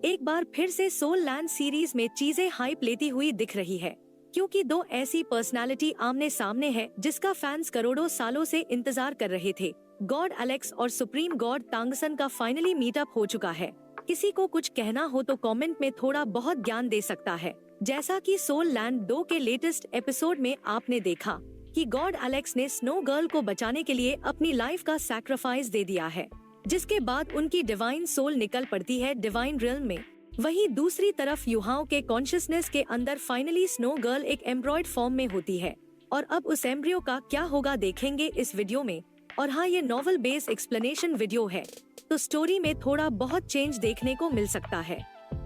एक बार फिर से सोल लैंड सीरीज में चीजें हाइप लेती हुई दिख रही है, क्योंकि दो ऐसी पर्सनालिटी आमने सामने है जिसका फैंस करोड़ों सालों से इंतजार कर रहे थे। गॉड एलेक्स और सुप्रीम गॉड तांगसन का फाइनली मीटअप हो चुका है। किसी को कुछ कहना हो तो कमेंट में थोड़ा बहुत ज्ञान दे सकता है। जैसा कि सोल लैंड 2 के लेटेस्ट एपिसोड में आपने देखा कि गॉड एलेक्स ने स्नो गर्ल को बचाने के लिए अपनी लाइफ का सैक्रिफाइस दे दिया है, जिसके बाद उनकी डिवाइन सोल निकल पड़ती है डिवाइन रियल्म में। वहीं दूसरी तरफ युहाओं के कॉन्शियसनेस के अंदर फाइनली स्नो गर्ल एक एम्ब्रॉयड फॉर्म में होती है, और अब उस एम्ब्रियो का क्या होगा देखेंगे इस वीडियो में। और हाँ, ये नॉवल बेस्ड एक्सप्लेनेशन वीडियो है, तो स्टोरी में थोड़ा बहुत चेंज देखने को मिल सकता है।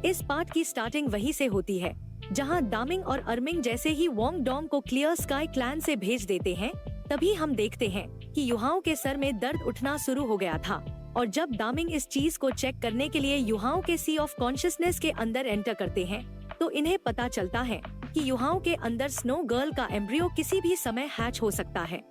इस पार्ट की स्टार्टिंग वहीं से होती है जहां दामिंग और अर्मिंग जैसे ही वोंग डोंग को क्लियर स्काई क्लैन से भेज देते हैं, तभी हम देखते हैं कि युहाओं के सर में दर्द उठना शुरू हो गया था। और जब दामिंग इस चीज को चेक करने के लिए युहाओं के सी ऑफ कॉन्शियसनेस के अंदर एंटर करते हैं, तो इन्हें पता चलता है कि युहाओं के अंदर स्नो गर्ल का एम्ब्रियो किसी भी समय हैच हो सकता है।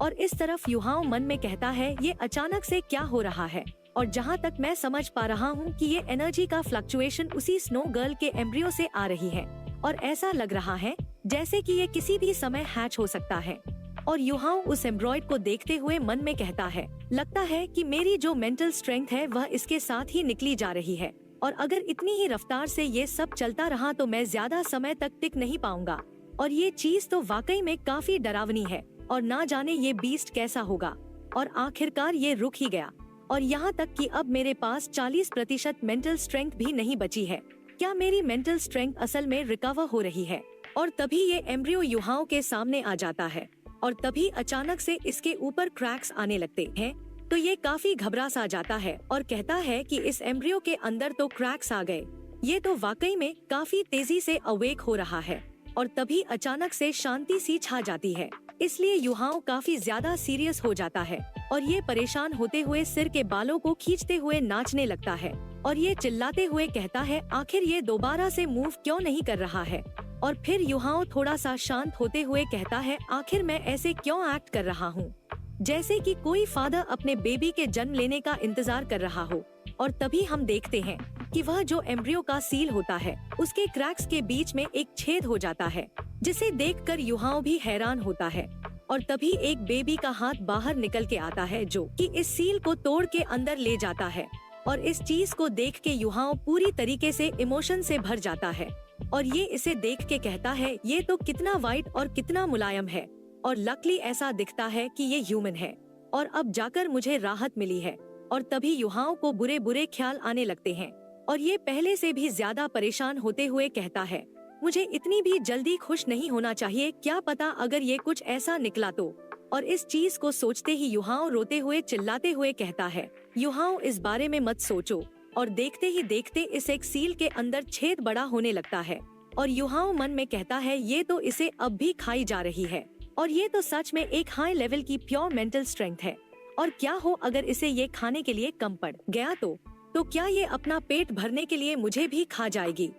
और इस तरफ युहाओं मन में कहता है ये अचानक से क्या हो रहा है। और जहाँ तक मैं समझ पा रहा हूँ कि ये एनर्जी का फ्लक्चुएशन उसी स्नो गर्ल के एम्ब्रियो से आ रही है, और ऐसा लग रहा है जैसे कि ये किसी भी समय हैच हो सकता है। और युहाओं उस एम्ब्रॉयड को देखते हुए मन में कहता है, लगता है कि मेरी जो मेंटल स्ट्रेंथ है वह इसके साथ ही निकली जा रही है, और अगर इतनी ही रफ्तार से ये सब चलता रहा तो मैं ज्यादा समय तक टिक नहीं पाऊंगा। और ये चीज तो वाकई में काफी डरावनी है, और ना जाने ये बीस्ट कैसा होगा। और आखिरकार ये रुक ही गया, और यहाँ तक कि अब मेरे पास 40% मेंटल स्ट्रेंथ भी नहीं बची है। क्या मेरी मेंटल स्ट्रेंथ असल में रिकवर हो रही है? और तभी ये एम्ब्रियो युहाओं के सामने आ जाता है, और तभी अचानक से इसके ऊपर क्रैक्स आने लगते हैं। तो ये काफी घबरा सा जाता है और कहता है कि इस एम्ब्रियो के अंदर तो क्रैक्स आ गए, ये तो वाकई में काफी तेजी से अवेक हो रहा है। और तभी अचानक से शांति सी छा जाती है, इसलिए युहाओं काफी ज्यादा सीरियस हो जाता है, और ये परेशान होते हुए सिर के बालों को खींचते हुए नाचने लगता है, और ये चिल्लाते हुए कहता है आखिर ये दोबारा से मूव क्यों नहीं कर रहा है। और फिर युहाओं थोड़ा सा शांत होते हुए कहता है आखिर मैं ऐसे क्यों एक्ट कर रहा हूँ, जैसे कि कोई फादर अपने बेबी के जन्म लेने का इंतजार कर रहा हो। और तभी हम देखते हैं कि वह जो एम्ब्रियो का सील होता है उसके क्रैक्स के बीच में एक छेद हो जाता है, जिसे देखकर युहाओं भी हैरान होता है। और तभी एक बेबी का हाथ बाहर निकल के आता है जो कि इस सील को तोड़ के अंदर ले जाता है। और इस चीज को देख के युहाओं पूरी तरीके से इमोशन से भर जाता है, और ये इसे देख के कहता है ये तो कितना वाइट और कितना मुलायम है, और लकली ऐसा दिखता है कि ये ह्यूमन है, और अब जाकर मुझे राहत मिली है। और तभी युहाओं को बुरे बुरे ख्याल आने लगते हैं, और ये पहले से भी ज्यादा परेशान होते हुए कहता है मुझे इतनी भी जल्दी खुश नहीं होना चाहिए, क्या पता अगर ये कुछ ऐसा निकला तो। और इस चीज को सोचते ही युहाओं रोते हुए चिल्लाते हुए कहता है युहाओं इस बारे में मत सोचो। और देखते ही देखते इस एक सील के अंदर छेद बड़ा होने लगता है, और युहाओं मन में कहता है ये तो इसे अब भी खाई जा रही है, और ये तो सच में एक हाई लेवल की प्योर मेंटल स्ट्रेंथ है। और क्या हो अगर इसे ये खाने के लिए कम पड़ गया तो क्या ये अपना पेट भरने के लिए मुझे भी खा जाएगी।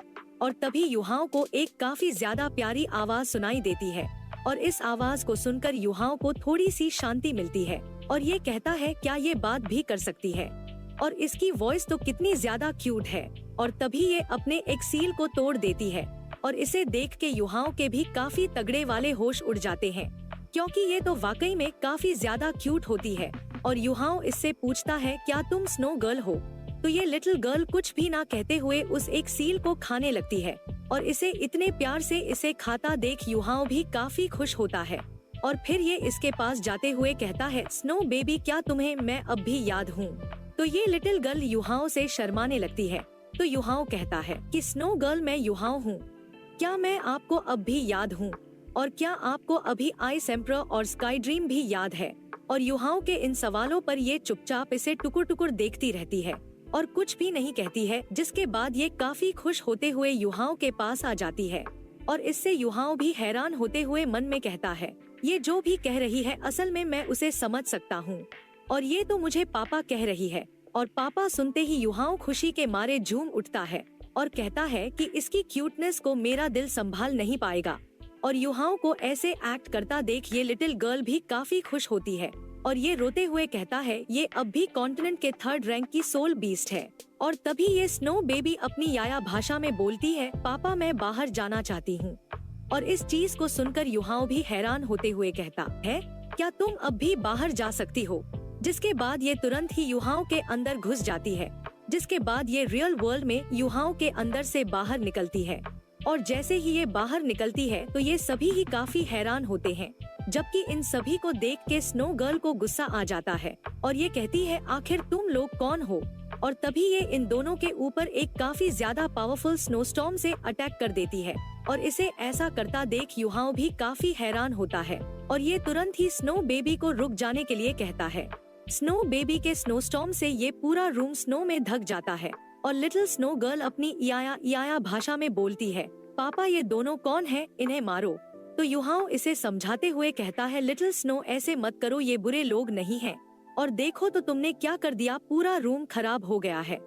और तभी युहाओं को एक काफी ज्यादा प्यारी आवाज सुनाई देती है, और इस आवाज को सुनकर युहाओं को थोड़ी सी शांति मिलती है, और ये कहता है क्या ये बात भी कर सकती है, और इसकी वॉइस तो कितनी ज्यादा क्यूट है। और तभी ये अपने एक सील को तोड़ देती है, और इसे देख के युहाओं के भी काफी तगड़े वाले होश उड़ जाते हैं, क्योंकि ये तो वाकई में काफी ज्यादा क्यूट होती है। और युहाओं इससे पूछता है क्या तुम स्नो गर्ल हो? तो ये लिटिल गर्ल कुछ भी ना कहते हुए उस एक सील को खाने लगती है, और इसे इतने प्यार से इसे खाता देख युहाओं भी काफी खुश होता है। और फिर ये इसके पास जाते हुए कहता है स्नो बेबी क्या तुम्हें मैं अब भी याद हूँ? तो ये लिटिल गर्ल युहाओं से शर्माने लगती है, तो युहाओं कहता है कि स्नो गर्ल मैं युहाओं हूँ, क्या मैं आपको अब भी याद हूँ? और क्या आपको अभी आइस एम्परर और स्काई ड्रीम भी याद है? और युहाओं के इन सवालों पर ये चुपचाप इसे टुकुर टुकुर देखती रहती है, और कुछ भी नहीं कहती है, जिसके बाद ये काफी खुश होते हुए युहाओं के पास आ जाती है। और इससे युहाओं भी हैरान होते हुए मन में कहता है ये जो भी कह रही है असल में मैं उसे समझ सकता हूँ, और ये तो मुझे पापा कह रही है। और पापा सुनते ही युहाओं खुशी के मारे झूम उठता है, और कहता है कि इसकी क्यूटनेस को मेरा दिल संभाल नहीं पाएगा। और युहाओं को ऐसे एक्ट करता देख ये लिटिल गर्ल भी काफी खुश होती है, और ये रोते हुए कहता है ये अब भी कॉन्टिनेंट के 3rd रैंक की सोल बीस्ट है। और तभी ये स्नो बेबी अपनी याया भाषा में बोलती है, पापा मैं बाहर जाना चाहती हूँ। और इस चीज को सुनकर युहाओं भी हैरान होते हुए कहता है, क्या तुम अब भी बाहर जा सकती हो? जिसके बाद ये तुरंत ही युहाओं के अंदर घुस जाती है। जिसके बाद ये रियल वर्ल्ड में युहाओं के अंदर से बाहर निकलती है। और जैसे ही ये बाहर निकलती है तो ये सभी ही काफी हैरान होते हैं, जबकि इन सभी को देख के स्नो गर्ल को गुस्सा आ जाता है और ये कहती है, आखिर तुम लोग कौन हो? और तभी ये इन दोनों के ऊपर एक काफी ज्यादा पावरफुल स्नोस्टॉर्म से अटैक कर देती है। और इसे ऐसा करता देख युहाओं भी काफी हैरान होता है और ये तुरंत ही स्नो बेबी को रुक जाने के लिए कहता है। स्नो बेबी के स्नोस्टॉर्म से ये पूरा रूम स्नो में ढक जाता है और लिटिल स्नो गर्ल अपनी इयाया भाषा में बोलती है, पापा ये दोनों कौन है, इन्हें मारो। तो युहाओं इसे समझाते हुए कहता है, लिटिल स्नो ऐसे मत करो, ये बुरे लोग नहीं हैं। और देखो तो तुमने क्या कर दिया, पूरा रूम खराब हो गया है।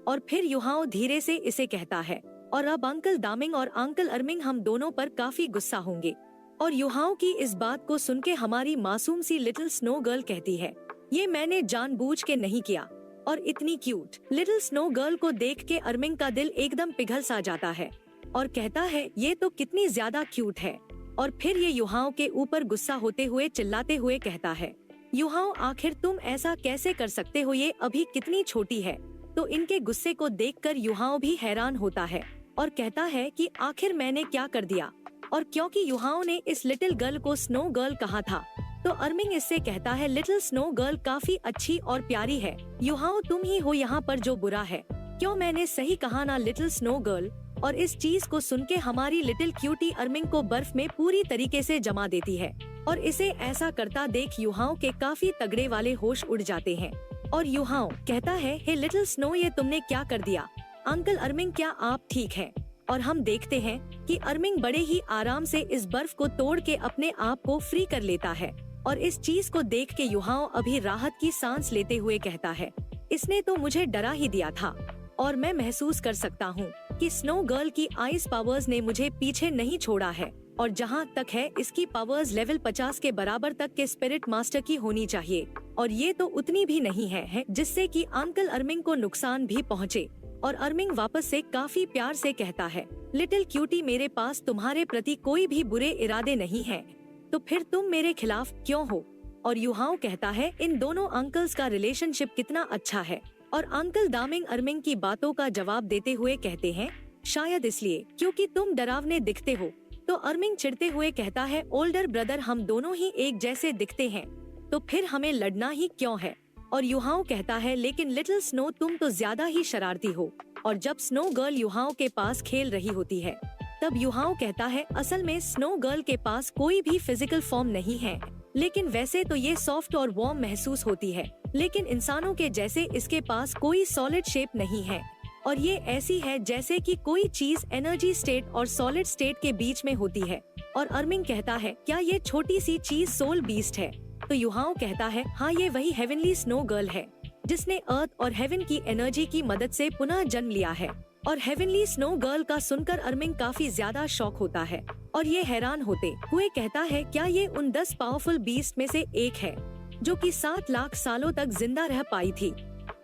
और फिर युहाओं धीरे से इसे कहता है, और अब अंकल दामिंग और अंकल अर्मिंग हम दोनों पर काफी गुस्सा होंगे। और युहाओं की इस बात को सुन के हमारी मासूम सी लिटिल स्नो गर्ल कहती है, ये मैंने जानबूझ के नहीं किया। और इतनी क्यूट लिटिल स्नो गर्ल को देख के अर्मिंग का दिल एकदम पिघल सा जाता है और कहता है, ये तो कितनी ज्यादा क्यूट है। और फिर ये युहाओं के ऊपर गुस्सा होते हुए चिल्लाते हुए कहता है, युहाओं आखिर तुम ऐसा कैसे कर सकते हो, ये अभी कितनी छोटी है। तो इनके गुस्से को देखकर युहाओं भी हैरान होता है और कहता है कि आखिर मैंने क्या कर दिया। और क्योंकि युहाओं ने इस लिटिल गर्ल को स्नो गर्ल कहा था तो अर्मिंग इससे कहता है, लिटिल स्नो गर्ल काफी अच्छी और प्यारी है, युहाओं तुम ही हो यहाँ पर जो बुरा है। क्यों मैंने सही कहा ना लिटिल स्नो गर्ल। और इस चीज को सुन के हमारी लिटिल क्यूटी अर्मिंग को बर्फ में पूरी तरीके से जमा देती है और इसे ऐसा करता देख युहाओं के काफी तगड़े वाले होश उड़ जाते हैं। और युहाओं कहता है, हे लिटिल स्नो ये तुमने क्या कर दिया? अंकल अर्मिंग क्या आप ठीक हैं? और हम देखते हैं कि अर्मिंग बड़े ही आराम से इस बर्फ को तोड़ के अपने आप को फ्री कर लेता है। और इस चीज को देख के युहाओं अभी राहत की सांस लेते हुए कहता है, इसने तो मुझे डरा ही दिया था और मैं महसूस कर सकता हूँ कि स्नो गर्ल की आइस पावर्स ने मुझे पीछे नहीं छोड़ा है। और जहाँ तक है इसकी पावर्स लेवल 50 के बराबर तक के स्पिरिट मास्टर की होनी चाहिए और ये तो उतनी भी नहीं है जिससे कि अंकल अर्मिंग को नुकसान भी पहुँचे। और अर्मिंग वापस से काफी प्यार से कहता है, लिटिल क्यूटी मेरे पास तुम्हारे प्रति कोई भी बुरे इरादे नहीं है, तो फिर तुम मेरे खिलाफ क्यों हो? और युहाओं कहता है, इन दोनों अंकल्स का रिलेशनशिप कितना अच्छा है। और अंकल दामिंग अर्मिंग की बातों का जवाब देते हुए कहते हैं, शायद इसलिए क्योंकि तुम डरावने दिखते हो। तो अर्मिंग चिढ़ते हुए कहता है, ओल्डर ब्रदर हम दोनों ही एक जैसे दिखते हैं, तो फिर हमें लड़ना ही क्यों है? और युहाओं कहता है, लेकिन लिटिल स्नो तुम तो ज्यादा ही शरारती हो। और जब स्नो गर्ल युहाओं के पास खेल रही होती है तब युहाओं कहता है, असल में स्नो गर्ल के पास कोई भी फिजिकल फॉर्म नहीं है, लेकिन वैसे तो ये सॉफ्ट और वार्म महसूस होती है, लेकिन इंसानों के जैसे इसके पास कोई सॉलिड शेप नहीं है और ये ऐसी है जैसे कि कोई चीज एनर्जी स्टेट और सॉलिड स्टेट के बीच में होती है। और अर्मिंग कहता है, क्या ये छोटी सी चीज सोल बीस्ट है? तो युहाओं कहता है, हाँ ये वही हेवनली स्नो गर्ल है जिसने अर्थ और हेवन की एनर्जी की मदद से पुनः जन्म लिया है। और हेवनली स्नो गर्ल का सुनकर अर्मिंग काफी ज्यादा शॉक होता है और ये हैरान होते हुए कहता है, क्या ये उन 10 पावरफुल बीस्ट में से एक है जो कि 7 लाख सालों तक जिंदा रह पाई थी?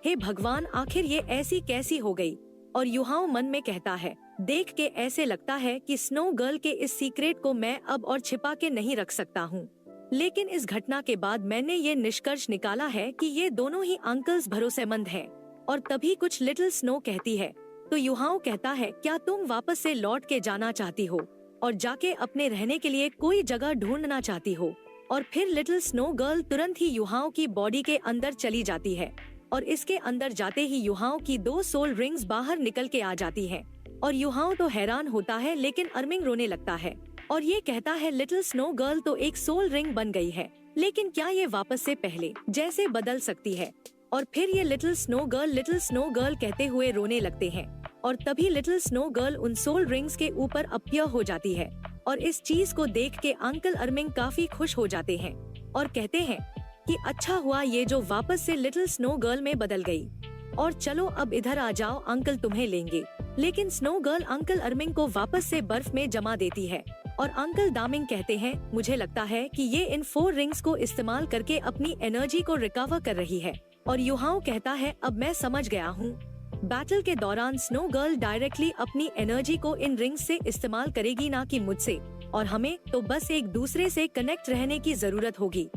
हे भगवान, आखिर ये ऐसी कैसी हो गई? और युहाओं मन में कहता है, देख के ऐसे लगता है कि स्नो गर्ल के इस सीक्रेट को मैं अब और छिपा के नहीं रख सकता हूँ। लेकिन इस घटना के बाद मैंने ये निष्कर्ष निकाला है कि ये दोनों ही अंकल्स भरोसेमंद हैं। और तभी कुछ लिटिल स्नो कहती है तो युहाओं कहता है, क्या तुम वापस से लौट के जाना चाहती हो और जाके अपने रहने के लिए कोई जगह ढूंढना चाहती हो? और फिर लिटिल स्नो गर्ल तुरंत ही युहाओं की बॉडी के अंदर चली जाती है और इसके अंदर जाते ही युहाओं की 2 सोल रिंग्स बाहर निकल के आ जाती है। और युहाओं तो हैरान होता है, लेकिन अर्मिंग रोने लगता है और ये कहता है, लिटिल स्नो गर्ल तो एक सोल रिंग बन गई है, लेकिन क्या ये वापस से पहले जैसे बदल सकती है? और फिर ये लिटिल स्नो गर्ल कहते हुए रोने लगते हैं और तभी लिटिल स्नो गर्ल उन सोल रिंग्स के ऊपर अपीयर हो जाती है। और इस चीज को देख के अंकल अर्मिंग काफी खुश हो जाते हैं और कहते हैं कि अच्छा हुआ ये जो वापस से लिटिल स्नो गर्ल में बदल गई, और चलो अब इधर आ जाओ, अंकल तुम्हें लेंगे। लेकिन स्नो गर्ल अंकल अर्मिंग को वापस से बर्फ में जमा देती है और अंकल दामिंग कहते हैं, मुझे लगता है कि ये इन 4 रिंग्स को इस्तेमाल करके अपनी एनर्जी को रिकवर कर रही है। और युहाओ कहता है, अब मैं समझ गया हूँ। बैटल के दौरान स्नो गर्ल डायरेक्टली अपनी एनर्जी को इन रिंग्स से इस्तेमाल करेगी, ना कि मुझसे, और हमें तो बस एक दूसरे से कनेक्ट रहने की जरूरत होगी,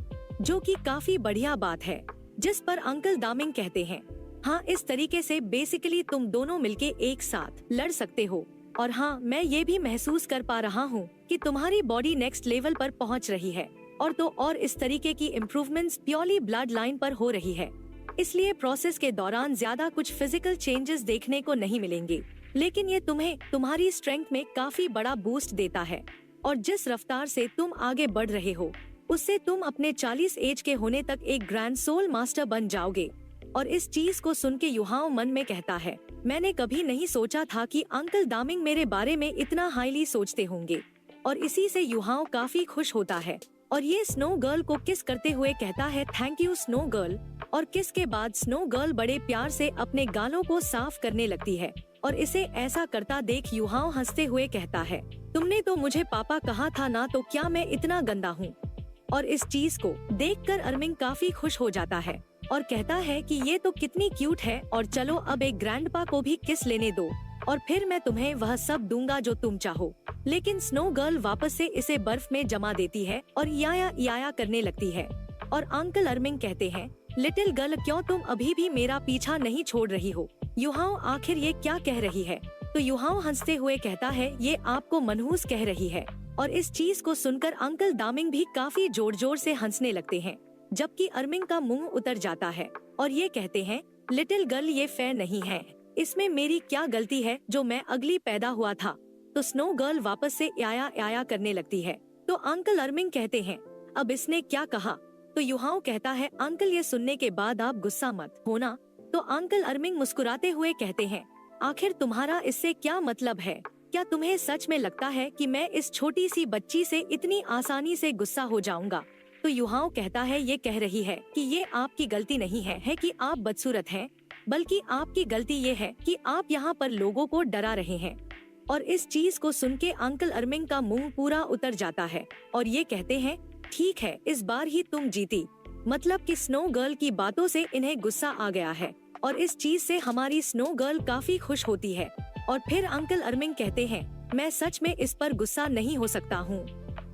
जो कि काफी बढ़िया बात है। जिस पर अंकल दामिंग कहते हैं, हाँ, इस तरीके से बेसिकली तुम दोनों मिलके एक साथ लड़ सकते हो। और हाँ, मैं ये भी महसूस कर पा रहा हूँ कि तुम्हारी बॉडी नेक्स्ट लेवल पर पहुँच रही है, और इस तरीके की इम्प्रूवमेंट्स प्योरली ब्लड लाइन पर हो रही है। इसलिए प्रोसेस के दौरान ज्यादा कुछ फिजिकल चेंजेस देखने को नहीं मिलेंगे, लेकिन ये तुम्हें तुम्हारी स्ट्रेंथ में काफी बड़ा बूस्ट देता है। और जिस रफ्तार से तुम आगे बढ़ रहे हो, उससे तुम अपने 40 एज के होने तक एक ग्रैंड सोल मास्टर बन जाओगे। और इस चीज को सुन के युहाओ मन में कहता है, मैंने कभी नहीं सोचा था कि अंकल दामिंग मेरे बारे में इतना हाईली सोचते होंगे। और इसी से युहाओ काफी खुश होता है और ये स्नो गर्ल को किस करते हुए कहता है, थैंक यू स्नो गर्ल। और किस के बाद स्नो गर्ल बड़े प्यार से अपने गालों को साफ करने लगती है। और इसे ऐसा करता देख युहाओ हंसते हुए कहता है, तुमने तो मुझे पापा कहा था ना, तो क्या मैं इतना गंदा हूँ? और इस चीज को देखकर अर्मिंग काफी खुश हो जाता है और कहता है कि ये तो कितनी क्यूट है, और चलो अब एक ग्रैंडपा को भी किस लेने दो, और फिर मैं तुम्हें वह सब दूंगा जो तुम चाहो। लेकिन स्नो गर्ल वापस से इसे बर्फ में जमा देती है और याया करने लगती है। और अंकल अर्मिंग कहते हैं, लिटिल गर्ल, क्यों तुम अभी भी मेरा पीछा नहीं छोड़ रही हो? युहाओ आखिर ये क्या कह रही है? तो युहाओ हंसते हुए कहता है, ये आपको मनहूस कह रही है। और इस चीज को सुनकर अंकल दामिंग भी काफी जोर जोर से हंसने लगते हैं, जबकि अर्मिंग का मुंह उतर जाता है और ये कहते हैं, लिटिल गर्ल, ये फेयर नहीं है। इसमें मेरी क्या गलती है जो मैं अगली पैदा हुआ था? तो स्नो गर्ल वापस से याया करने लगती है। तो अंकल अर्मिंग कहते हैं, अब इसने क्या कहा? तो युहाओ कहता है, अंकल ये सुनने के बाद आप गुस्सा मत होना। तो अंकल अर्मिंग मुस्कुराते हुए कहते हैं, आखिर तुम्हारा इससे क्या मतलब है? क्या तुम्हें सच में लगता है कि मैं इस छोटी सी बच्ची से इतनी आसानी से गुस्सा हो जाऊंगा? तो युहाओ कहता है, ये कह रही है कि ये आपकी गलती नहीं है कि आप बदसूरत हैं, बल्कि आपकी गलती ये है कि आप यहाँ पर लोगों को डरा रहे हैं। और इस चीज को सुन के अंकल अर्मिंग का मुंह पूरा उतर जाता है और ये कहते हैं, ठीक है, इस बार ही तुम जीती। मतलब कि स्नो गर्ल की बातों से इन्हें गुस्सा आ गया है और इस चीज से हमारी स्नो गर्ल काफी खुश होती है। और फिर अंकल अर्मिंग कहते हैं, मैं सच में इस पर गुस्सा नहीं हो सकता हूँ,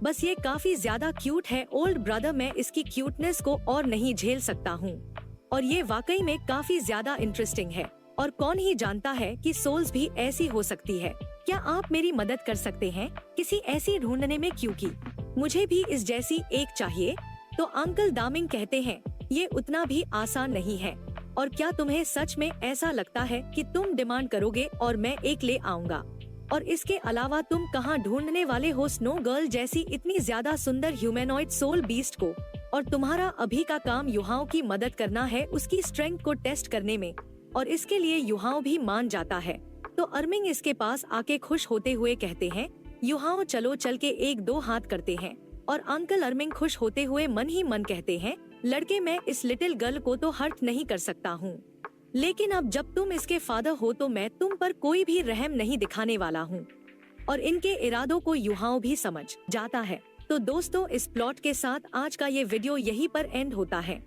बस ये काफी ज्यादा क्यूट है ओल्ड ब्रदर, मैं इसकी क्यूटनेस को और नहीं झेल सकता हूँ। और ये वाकई में काफी ज्यादा इंटरेस्टिंग है और कौन ही जानता है कि सोल्स भी ऐसी हो सकती है। क्या आप मेरी मदद कर सकते हैं किसी ऐसी ढूंढने में, क्योंकि मुझे भी इस जैसी एक चाहिए? तो अंकल दामिंग कहते हैं, ये उतना भी आसान नहीं है। और क्या तुम्हें सच में ऐसा लगता है कि तुम डिमांड करोगे और मैं एक ले आऊंगा? और इसके अलावा तुम कहाँ ढूंढने वाले हो स्नो गर्ल जैसी इतनी ज्यादा सुंदर ह्यूमैनॉइड सोल बीस्ट को? और तुम्हारा अभी का काम युहाओ की मदद करना है उसकी स्ट्रेंथ को टेस्ट करने में। और इसके लिए युहाओ भी मान जाता है। तो अर्मिंग इसके पास आके खुश होते हुए कहते हैं, युहाओ चलो चल के 1-2 हाथ करते हैं। और अंकल अर्मिंग खुश होते हुए मन ही मन कहते हैं, लड़के, मैं इस लिटिल गर्ल को तो हर्ट नहीं कर सकता हूँ, लेकिन अब जब तुम इसके फादर हो तो मैं तुम पर कोई भी रहम नहीं दिखाने वाला हूँ। और इनके इरादों को युहाओ भी समझ जाता है। तो दोस्तों, इस प्लॉट के साथ आज का ये वीडियो यहीं पर एंड होता है।